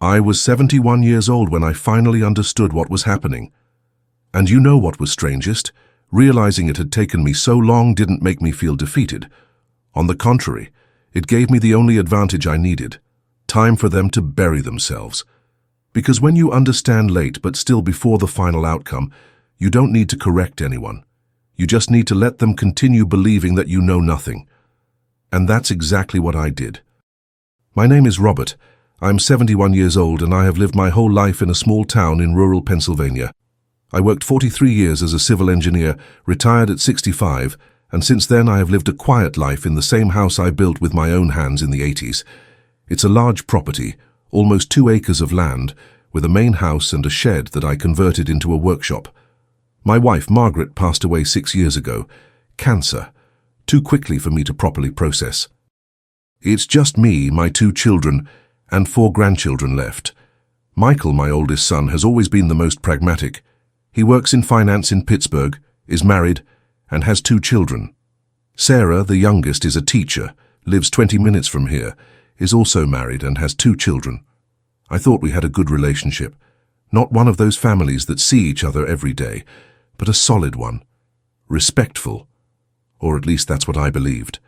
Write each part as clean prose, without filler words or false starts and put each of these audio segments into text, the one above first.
I was 71 years old when I finally understood what was happening. And you know what was strangest? Realizing it had taken me so long didn't make me feel defeated. On the contrary, it gave me the only advantage I needed: time for them to bury themselves. Because when you understand late but still before the final outcome, you don't need to correct anyone. You just need to let them continue believing that you know nothing. And that's exactly what I did. My name is Robert. I'm 71 years old and I have lived my whole life in a small town in rural Pennsylvania. I worked 43 years as a civil engineer, retired at 65, and since then I have lived a quiet life in the same house I built with my own hands in the 80s. It's a large property, almost 2 acres of land, with a main house and a shed that I converted into a workshop. My wife, Margaret, passed away 6 years ago. Cancer. Too quickly for me to properly process. It's just me, my 2 children, and 4 grandchildren left. Michael, my oldest son, has always been the most pragmatic. He works in finance in Pittsburgh, is married, and has 2 children. Sarah, the youngest, is a teacher, lives 20 minutes from here, is also married and has 2 children. I thought we had a good relationship. Not one of those families that see each other every day, but a solid one. Respectful. Or at least that's what I believed.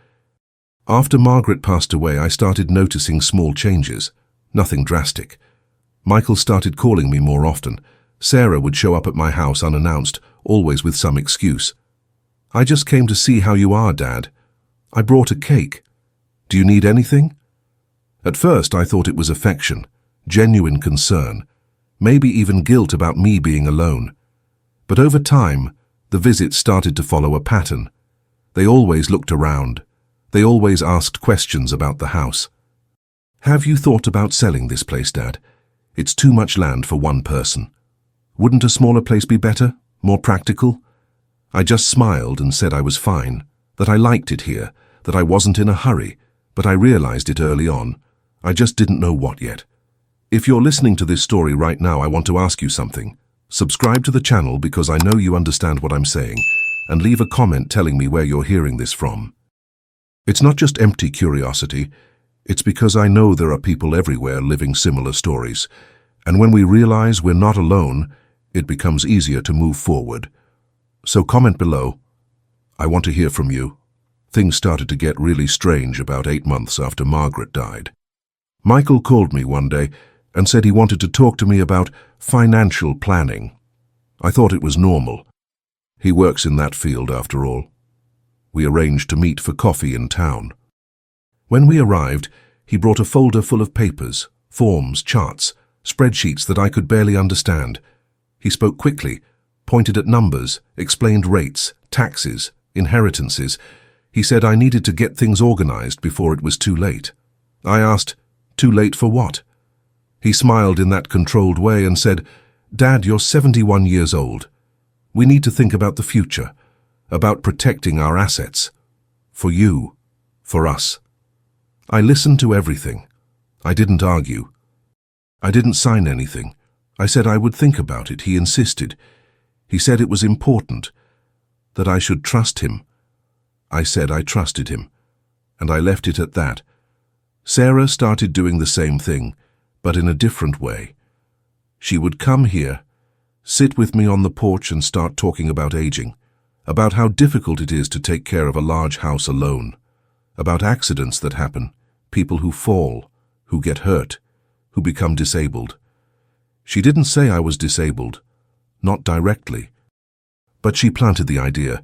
After Margaret passed away, I started noticing small changes. Nothing drastic. Michael started calling me more often. Sarah would show up at my house unannounced, always with some excuse. "I just came to see how you are, Dad. I brought a cake. Do you need anything?" At first I thought it was affection, genuine concern, maybe even guilt about me being alone. But over time, the visits started to follow a pattern. They always looked around. They always asked questions about the house. "Have you thought about selling this place, Dad? It's too much land for one person. Wouldn't a smaller place be better, more practical?" I just smiled and said I was fine, that I liked it here, that I wasn't in a hurry, but I realized it early on. I just didn't know what yet. If you're listening to this story right now, I want to ask you something. Subscribe to the channel because I know you understand what I'm saying, and leave a comment telling me where you're hearing this from. It's not just empty curiosity, it's because I know there are people everywhere living similar stories, and when we realize we're not alone, it becomes easier to move forward. So comment below. I want to hear from you. Things started to get really strange about 8 months after Margaret died. Michael called me one day and said he wanted to talk to me about financial planning. I thought it was normal. He works in that field after all. We arranged to meet for coffee in town. When we arrived, he brought a folder full of papers, forms, charts, spreadsheets that I could barely understand. He spoke quickly, pointed at numbers, explained rates, taxes, inheritances. He said I needed to get things organized before it was too late. I asked, "Too late for what?" He smiled in that controlled way and said, "Dad, you're 71 years old. We need to think about the future, about protecting our assets. For you, for us." I listened to everything. I didn't argue. I didn't sign anything. I said I would think about it. He insisted. He said it was important, that I should trust him. I said I trusted him, and I left it at that. Sarah started doing the same thing, but in a different way. She would come here, sit with me on the porch and start talking about aging, about how difficult it is to take care of a large house alone, about accidents that happen, people who fall, who get hurt, who become disabled. She didn't say I was disabled, not directly, but she planted the idea.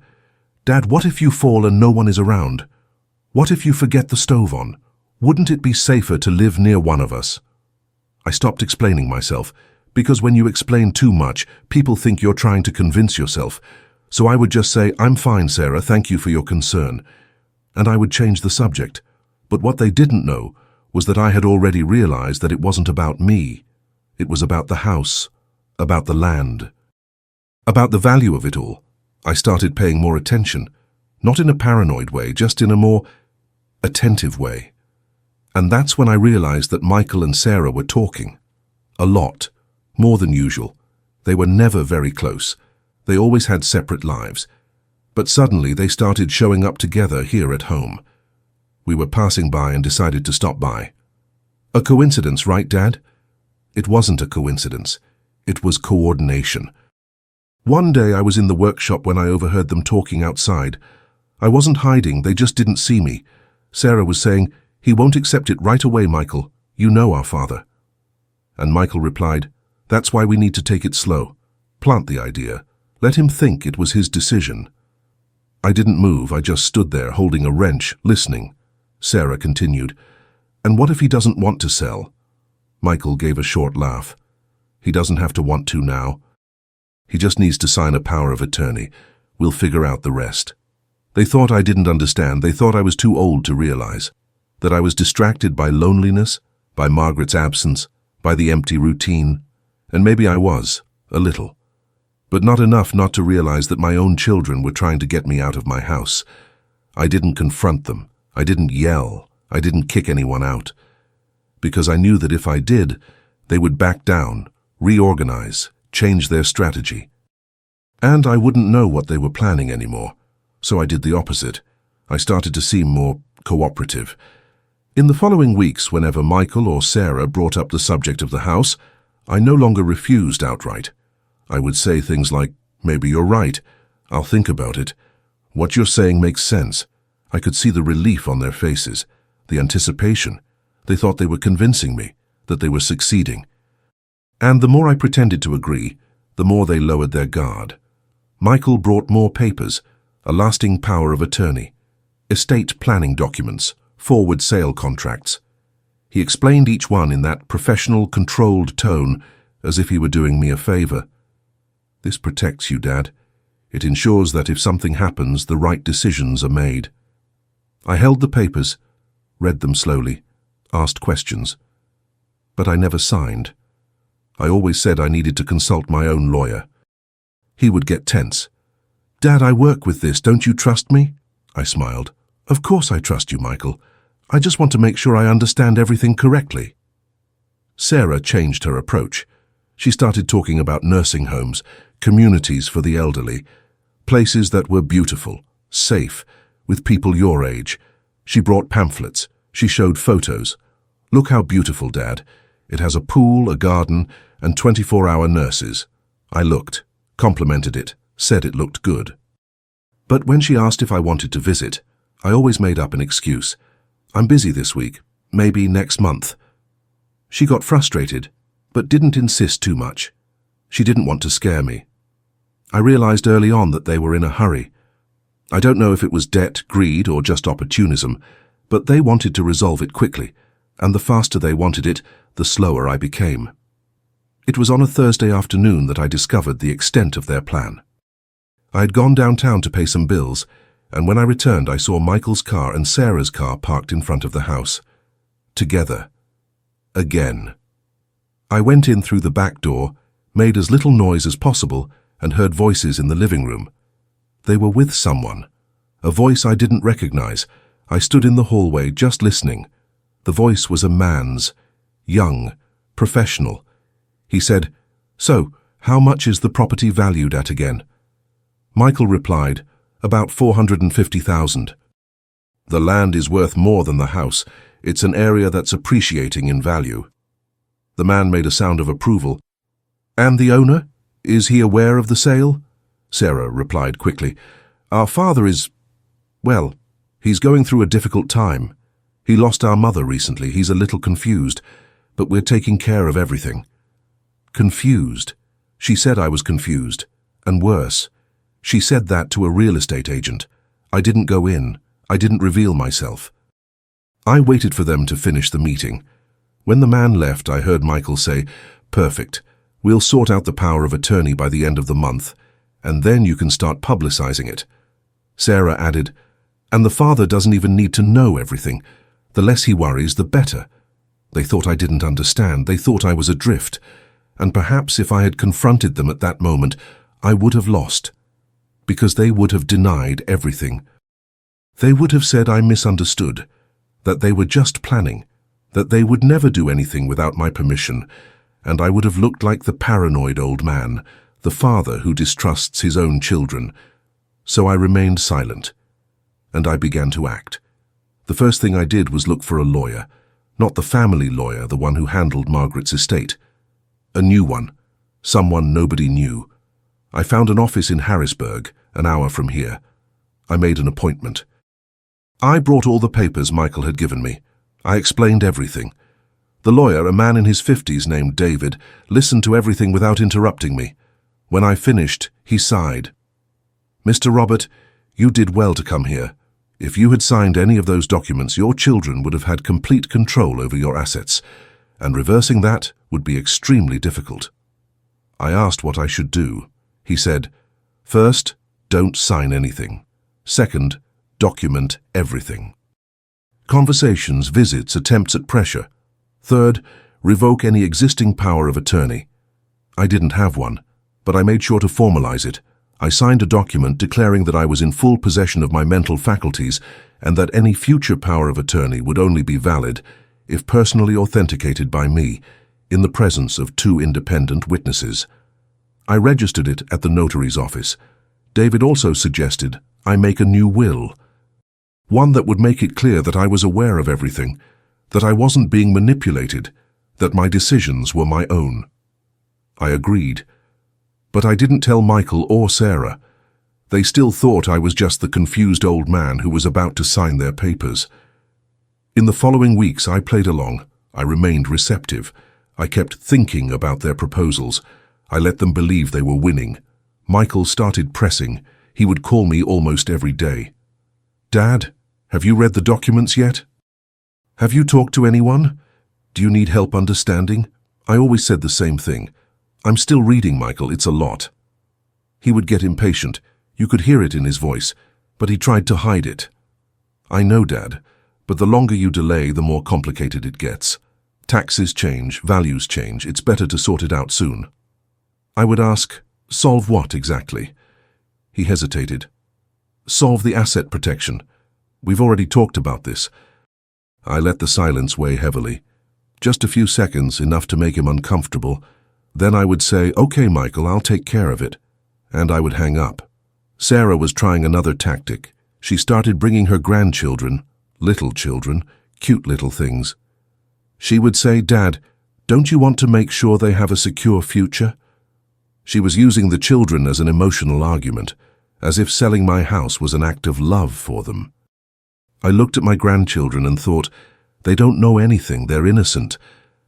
"Dad, what if you fall and no one is around? What if you forget the stove on? Wouldn't it be safer to live near one of us?" I stopped explaining myself, because when you explain too much, people think you're trying to convince yourself. So I would just say, "I'm fine, Sarah, thank you for your concern." And I would change the subject. But what they didn't know was that I had already realized that it wasn't about me. It was about the house, about the land, about the value of it all. I started paying more attention, not in a paranoid way, just in a more attentive way. And that's when I realized that Michael and Sarah were talking. A lot, more than usual. They were never very close. They always had separate lives. But suddenly they started showing up together here at home. We were passing by and decided to stop by. A coincidence, right, Dad? It wasn't a coincidence. It was coordination. One day I was in the workshop when I overheard them talking outside. I wasn't hiding, they just didn't see me. Sarah was saying, "He won't accept it right away, Michael. You know our father." And Michael replied, "That's why we need to take it slow. Plant the idea. Let him think it was his decision." I didn't move, I just stood there holding a wrench, listening. Sarah continued, "And what if he doesn't want to sell?" Michael gave a short laugh. "He doesn't have to want to now. He just needs to sign a power of attorney. We'll figure out the rest." They thought I didn't understand. They thought I was too old to realize that I was distracted by loneliness, by Margaret's absence, by the empty routine. And maybe I was, a little. But not enough not to realize that my own children were trying to get me out of my house. I didn't confront them. I didn't yell. I didn't kick anyone out. Because I knew that if I did, they would back down, reorganize, change their strategy. And I wouldn't know what they were planning anymore. So I did the opposite. I started to seem more cooperative. In the following weeks, whenever Michael or Sarah brought up the subject of the house, I no longer refused outright. I would say things like, "Maybe you're right. I'll think about it. What you're saying makes sense." I could see the relief on their faces, the anticipation. They thought they were convincing me, that they were succeeding. And the more I pretended to agree, the more they lowered their guard. Michael brought more papers, a lasting power of attorney, estate planning documents, forward sale contracts. He explained each one in that professional, controlled tone, as if he were doing me a favor. "This protects you, Dad. It ensures that if something happens, the right decisions are made." I held the papers, read them slowly, asked questions. But I never signed. I always said I needed to consult my own lawyer. He would get tense. "Dad, I work with this. Don't you trust me?" I smiled. "Of course I trust you, Michael. I just want to make sure I understand everything correctly." Sarah changed her approach. She started talking about nursing homes, communities for the elderly, places that were beautiful, safe, with people your age. She brought pamphlets. She showed photos. "Look how beautiful, Dad. It has a pool, a garden, and 24-hour nurses." I looked, complimented it, said it looked good. But when she asked if I wanted to visit, I always made up an excuse. "I'm busy this week, maybe next month." She got frustrated, but didn't insist too much. She didn't want to scare me. I realized early on that they were in a hurry. I don't know if it was debt, greed, or just opportunism, but they wanted to resolve it quickly, and the faster they wanted it, the slower I became. It was on a Thursday afternoon that I discovered the extent of their plan. I had gone downtown to pay some bills, and when I returned I saw Michael's car and Sarah's car parked in front of the house. Together. Again. I went in through the back door, made as little noise as possible, and heard voices in the living room. They were with someone. A voice I didn't recognize. I stood in the hallway just listening. The voice was a man's. Young. Professional. He said, "So, how much is the property valued at again?" Michael replied, "About 450,000. The land is worth more than the house. It's an area that's appreciating in value." The man made a sound of approval. "And the owner? Is he aware of the sale?" Sarah replied quickly, "Our father is, well, he's going through a difficult time. He lost our mother recently. He's a little confused, but we're taking care of everything." Confused. She said I was confused. And worse, she said that to a real estate agent. I didn't go in. I didn't reveal myself. I waited for them to finish the meeting. When the man left, I heard Michael say, "Perfect. We'll sort out the power of attorney by the end of the month, and then you can start publicizing it." Sarah added, "And the father doesn't even need to know everything. The less he worries, the better." They thought I didn't understand. They thought I was adrift. And perhaps if I had confronted them at that moment, I would have lost. Because they would have denied everything. They would have said I misunderstood, that they were just planning, that they would never do anything without my permission, and I would have looked like the paranoid old man, the father who distrusts his own children. So I remained silent, and I began to act. The first thing I did was look for a lawyer, not the family lawyer, the one who handled Margaret's estate, A new one. Someone nobody knew. I found an office in Harrisburg, an hour from here. I made an appointment. I brought all the papers Michael had given me. I explained everything. The lawyer, a man in his 50s named David, listened to everything without interrupting me. When I finished, he sighed. "Mr. Robert, you did well to come here. If you had signed any of those documents, your children would have had complete control over your assets, and reversing that would be extremely difficult." I asked what I should do. He said, "First, don't sign anything. Second, document everything. Conversations, visits, attempts at pressure. Third, revoke any existing power of attorney." I didn't have one, but I made sure to formalize it. I signed a document declaring that I was in full possession of my mental faculties and that any future power of attorney would only be valid if personally authenticated by me, in the presence of 2 independent witnesses. I registered it at the notary's office. David also suggested I make a new will, one that would make it clear that I was aware of everything, that I wasn't being manipulated, that my decisions were my own. I agreed. But I didn't tell Michael or Sarah. They still thought I was just the confused old man who was about to sign their papers. In the following weeks, I played along. I remained receptive. I kept thinking about their proposals. I let them believe they were winning. Michael started pressing. He would call me almost every day. "Dad, have you read the documents yet? Have you talked to anyone? Do you need help understanding?" I always said the same thing. "I'm still reading, Michael, it's a lot." He would get impatient. You could hear it in his voice, but he tried to hide it. "I know, Dad, but the longer you delay, the more complicated it gets. Taxes change, values change, it's better to sort it out soon." I would ask, "Solve what exactly?" He hesitated. "Solve the asset protection. We've already talked about this." I let the silence weigh heavily. Just a few seconds, enough to make him uncomfortable. Then I would say, "Okay, Michael, I'll take care of it." And I would hang up. Sarah was trying another tactic. She started bringing her grandchildren, little children, cute little things. She would say, "Dad, don't you want to make sure they have a secure future?" She was using the children as an emotional argument, as if selling my house was an act of love for them. I looked at my grandchildren and thought, they don't know anything, they're innocent,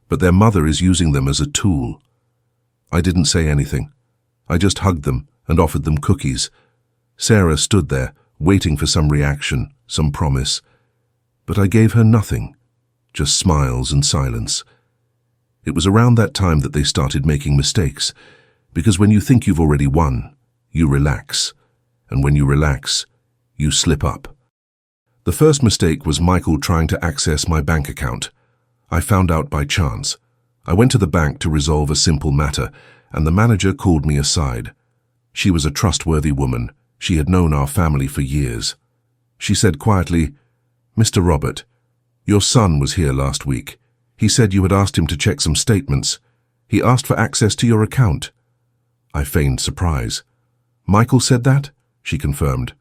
but their mother is using them as a tool. I didn't say anything. I just hugged them and offered them cookies. Sarah stood there, waiting for some reaction, some promise. But I gave her nothing, just smiles and silence. It was around that time that they started making mistakes, because when you think you've already won, you relax. And when you relax, you slip up. The first mistake was Michael trying to access my bank account. I found out by chance. I went to the bank to resolve a simple matter, and the manager called me aside. She was a trustworthy woman. She had known our family for years. She said quietly, "Mr. Robert, your son was here last week. He said you had asked him to check some statements. He asked for access to your account." I feigned surprise. "Michael said that?" she confirmed.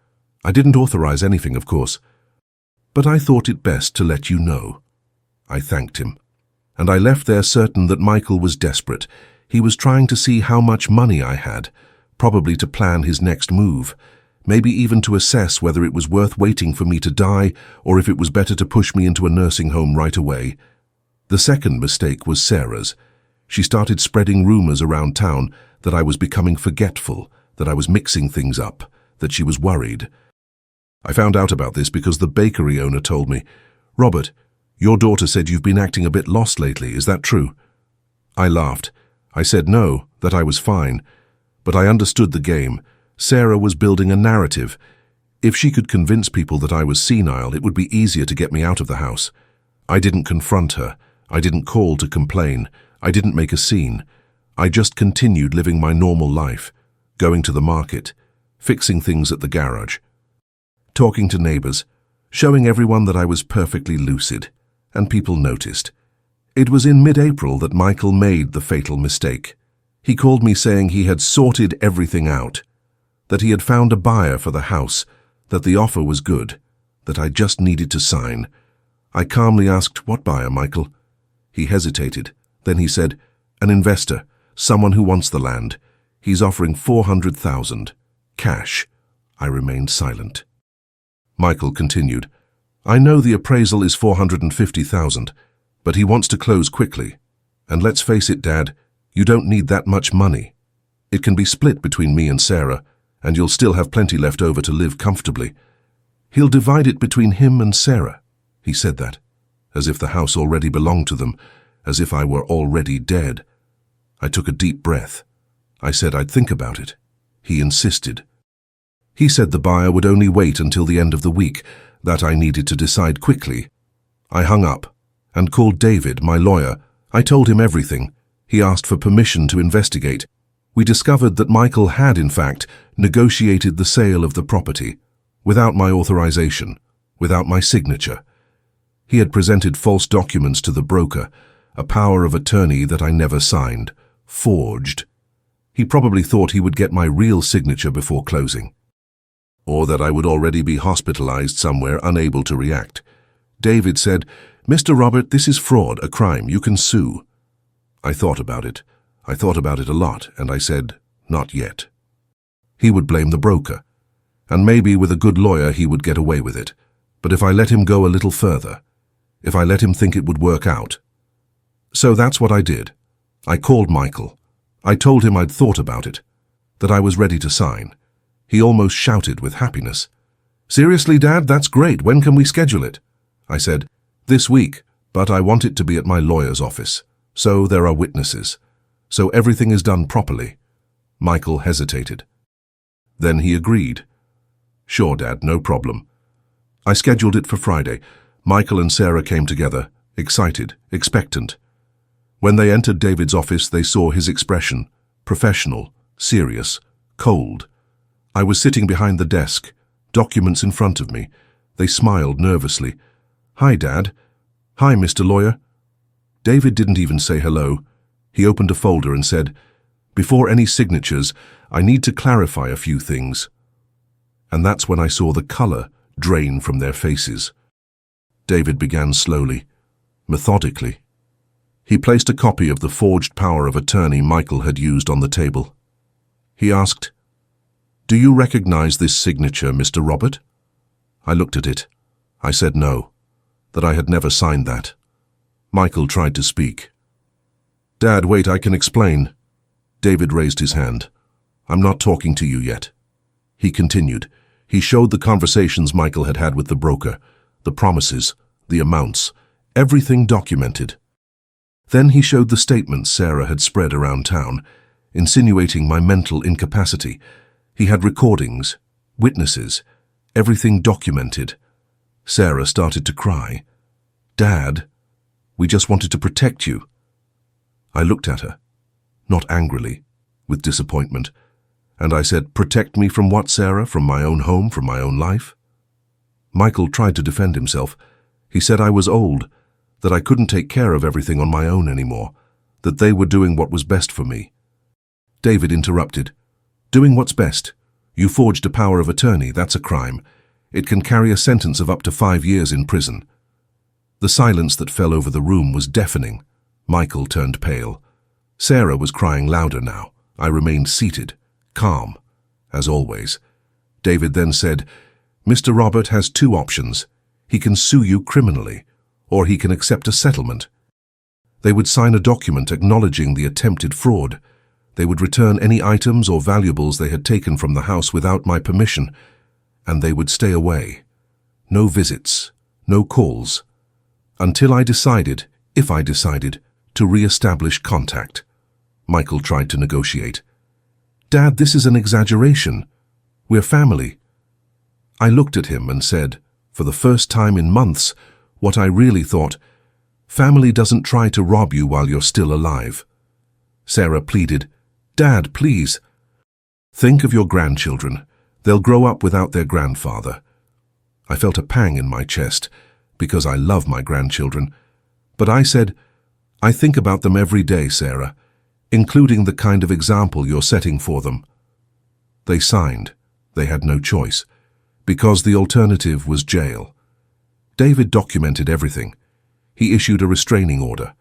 "I didn't authorize anything, of course. But I thought it best to let you know." I thanked him. And I left there certain that Michael was desperate. He was trying to see how much money I had, probably to plan his next move, maybe even to assess whether it was worth waiting for me to die or if it was better to push me into a nursing home right away. The second mistake was Sarah's. She started spreading rumors around town that I was becoming forgetful, that I was mixing things up, that she was worried. I found out about this because the bakery owner told me, "Robert, your daughter said you've been acting a bit lost lately, is that true?" I laughed. I said no, that I was fine. But I understood the game. Sarah was building a narrative. If she could convince people that I was senile, it would be easier to get me out of the house. I didn't confront her. I didn't call to complain. I didn't make a scene. I just continued living my normal life, going to the market, fixing things at the garage, talking to neighbors, showing everyone that I was perfectly lucid, and people noticed. It was in mid-April that Michael made the fatal mistake. He called me saying he had sorted everything out, that he had found a buyer for the house, that the offer was good, that I just needed to sign. I calmly asked, "What buyer, Michael?" He hesitated. Then he said, "An investor. Someone who wants the land. He's offering 400,000. Cash. I remained silent. Michael continued. I know the appraisal is 450,000, but he wants to close quickly. And let's face it, Dad, you don't need that much money. It can be split between me and Sarah, and you'll still have plenty left over to live comfortably. He'll divide it between him and Sarah. He said that, as if the house already belonged to them, as if I were already dead. I took a deep breath. I said I'd think about it. He insisted. He said the buyer would only wait until the end of the week, that I needed to decide quickly. I hung up and called David, my lawyer. I told him everything. He asked for permission to investigate. We discovered that Michael had, in fact, negotiated the sale of the property, without my authorization, without my signature. He had presented false documents to the broker, a power of attorney that I never signed, forged. He probably thought he would get my real signature before closing, or that I would already be hospitalized somewhere, unable to react. David said, Mr. Robert, this is fraud, a crime. You can sue. I thought about it. I thought about it a lot, and I said, not yet. He would blame the broker, and maybe with a good lawyer he would get away with it. But if I let him go a little further, if I let him think it would work out. So that's what I did. I called Michael. I told him I'd thought about it, that I was ready to sign. He almost shouted with happiness. Seriously, Dad, that's great. When can we schedule it? I said, this week, but I want it to be at my lawyer's office. So there are witnesses. So everything is done properly. Michael hesitated. Then he agreed. Sure, Dad, no problem. I scheduled it for Friday. Michael and Sarah came together, excited, expectant. When they entered David's office, they saw his expression, professional, serious, cold. I was sitting behind the desk, documents in front of me. They smiled nervously. Hi, Dad. Hi, Mr. Lawyer. David didn't even say hello. He opened a folder and said, before any signatures, I need to clarify a few things. And that's when I saw the color drain from their faces. David began slowly, methodically. He placed a copy of the forged power of attorney Michael had used on the table. He asked, do you recognize this signature, Mr. Robert? I looked at it. I said no, that I had never signed that. Michael tried to speak. Dad, wait, I can explain. David raised his hand. I'm not talking to you yet. He continued. He showed the conversations Michael had had with the broker, the promises, the amounts, everything documented. Then he showed the statements Sarah had spread around town, insinuating my mental incapacity. He had recordings, witnesses, everything documented. Sarah started to cry. Dad, we just wanted to protect you. I looked at her, not angrily, with disappointment, and I said, protect me from what, Sarah? From my own home, from my own life? Michael tried to defend himself. He said I was old, that I couldn't take care of everything on my own anymore, that they were doing what was best for me. David interrupted. Doing what's best? You forged a power of attorney, that's a crime. It can carry a sentence of up to 5 years in prison. The silence that fell over the room was deafening. Michael turned pale. Sarah was crying louder now. I remained seated, calm, as always. David then said, Mr. Robert has 2 options. He can sue you criminally, or he can accept a settlement. They would sign a document acknowledging the attempted fraud. They would return any items or valuables they had taken from the house without my permission, and they would stay away. No visits, no calls, until I decided, if I decided, to re-establish contact. Michael tried to negotiate. Dad, this is an exaggeration. We're family. I looked at him and said, for the first time in months, what I really thought, family doesn't try to rob you while you're still alive. Sarah pleaded, Dad, please. Think of your grandchildren. They'll grow up without their grandfather. I felt a pang in my chest, because I love my grandchildren. But I said, I think about them every day, Sarah, including the kind of example you're setting for them. They signed. They had no choice, because the alternative was jail. David documented everything. He issued a restraining order,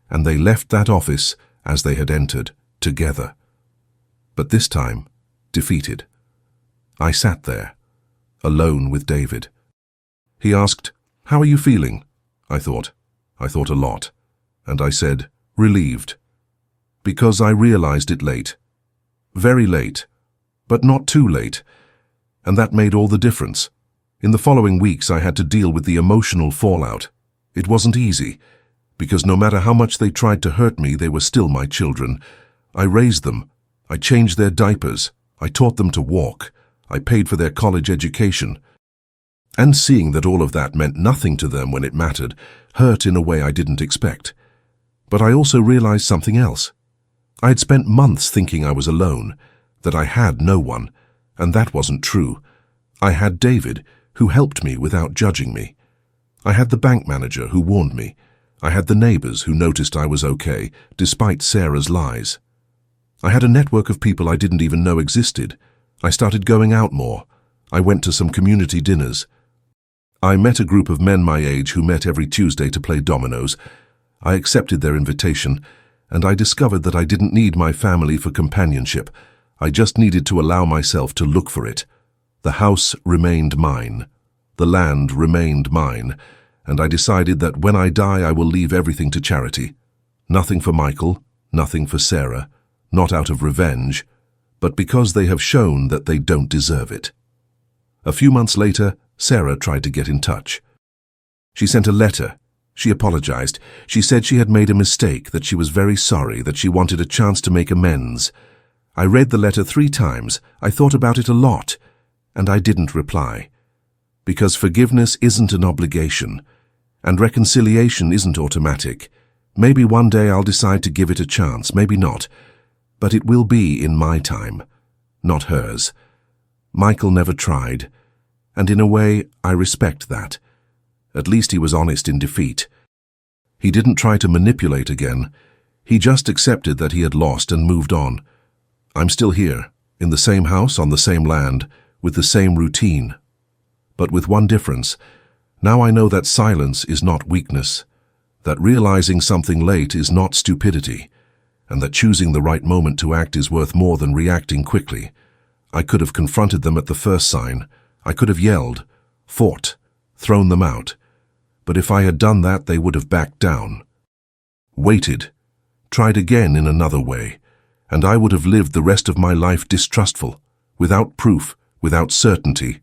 and they left that office as they had entered, together. But this time, defeated. I sat there, alone with David. He asked, "How are you feeling?" I thought a lot. And I said, "Relieved." Because I realized it late. Very late, but not too late. And that made all the difference. In the following weeks, I had to deal with the emotional fallout. It wasn't easy, because no matter how much they tried to hurt me, they were still my children. I raised them. I changed their diapers. I taught them to walk. I paid for their college education. And seeing that all of that meant nothing to them when it mattered, hurt in a way I didn't expect. But I also realized something else. I had spent months thinking I was alone, that I had no one, and that wasn't true. I had David, who helped me without judging me. I had the bank manager who warned me. I had the neighbors who noticed I was okay, despite Sarah's lies. I had a network of people I didn't even know existed. I started going out more. I went to some community dinners. I met a group of men my age who met every Tuesday to play dominoes. I accepted their invitation, and I discovered that I didn't need my family for companionship. I just needed to allow myself to look for it. The house remained mine. The land remained mine. And I decided that when I die, I will leave everything to charity. Nothing for Michael, nothing for Sarah, not out of revenge, but because they have shown that they don't deserve it. A few months later, Sarah tried to get in touch. She sent a letter. She apologized. She said she had made a mistake, that she was very sorry, that she wanted a chance to make amends. I read the letter 3 times. I thought about it a lot, and I didn't reply. Because forgiveness isn't an obligation, and reconciliation isn't automatic. Maybe one day I'll decide to give it a chance, maybe not. But it will be in my time, not hers. Michael never tried, and in a way, I respect that. At least he was honest in defeat. He didn't try to manipulate again. He just accepted that he had lost and moved on. I'm still here, in the same house, on the same land, with the same routine. But with one difference. Now I know that silence is not weakness, that realizing something late is not stupidity, and that choosing the right moment to act is worth more than reacting quickly. I could have confronted them at the first sign. I could have yelled, fought, thrown them out. But if I had done that, they would have backed down. Waited, tried again in another way, and I would have lived the rest of my life distrustful, without proof, without certainty.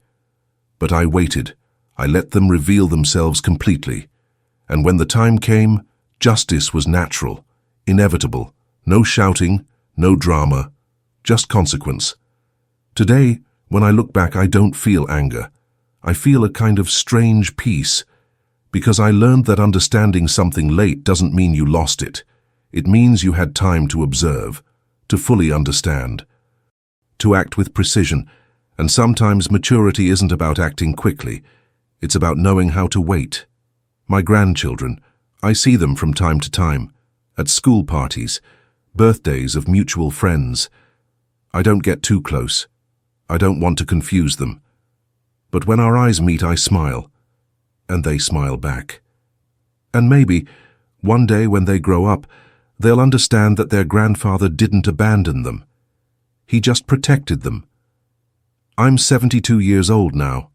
But I waited. I let them reveal themselves completely. And when the time came, justice was natural, inevitable. No shouting, no drama, just consequence. Today, when I look back, I don't feel anger. I feel a kind of strange peace, because I learned that understanding something late doesn't mean you lost it. It means you had time to observe, to fully understand, to act with precision. And sometimes maturity isn't about acting quickly. It's about knowing how to wait. My grandchildren, I see them from time to time, at school parties, birthdays of mutual friends. I don't get too close. I don't want to confuse them. But when our eyes meet, I smile, and they smile back. And maybe, one day when they grow up, they'll understand that their grandfather didn't abandon them. He just protected them. I'm 72 years old now,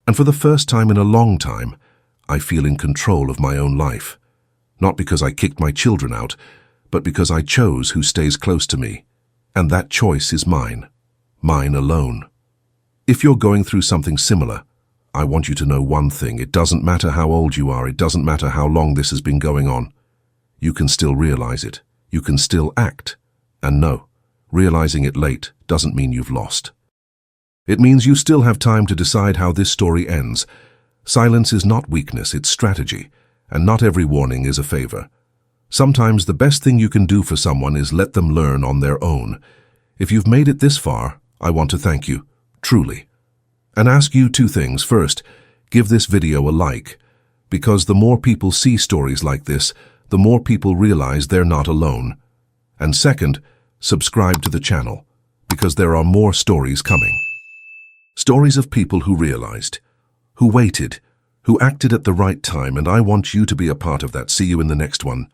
and for the first time in a long time, I feel in control of my own life. Not because I kicked my children out, but because I chose who stays close to me, and that choice is mine alone. If you're going through something similar, I want you to know one thing. It doesn't matter how old you are. It doesn't matter how long this has been going on. You can still realize it. You can still act. And no, realizing it late doesn't mean you've lost. It means you still have time to decide how this story ends. Silence is not weakness, it's strategy, and not every warning is a favor. Sometimes the best thing you can do for someone is let them learn on their own. If you've made it this far, I want to thank you, truly. And ask you 2 things. First, give this video a like, because the more people see stories like this, the more people realize they're not alone. And second, subscribe to the channel, because there are more stories coming. Stories of people who realized, who waited, who acted at the right time, and I want you to be a part of that. See you in the next one.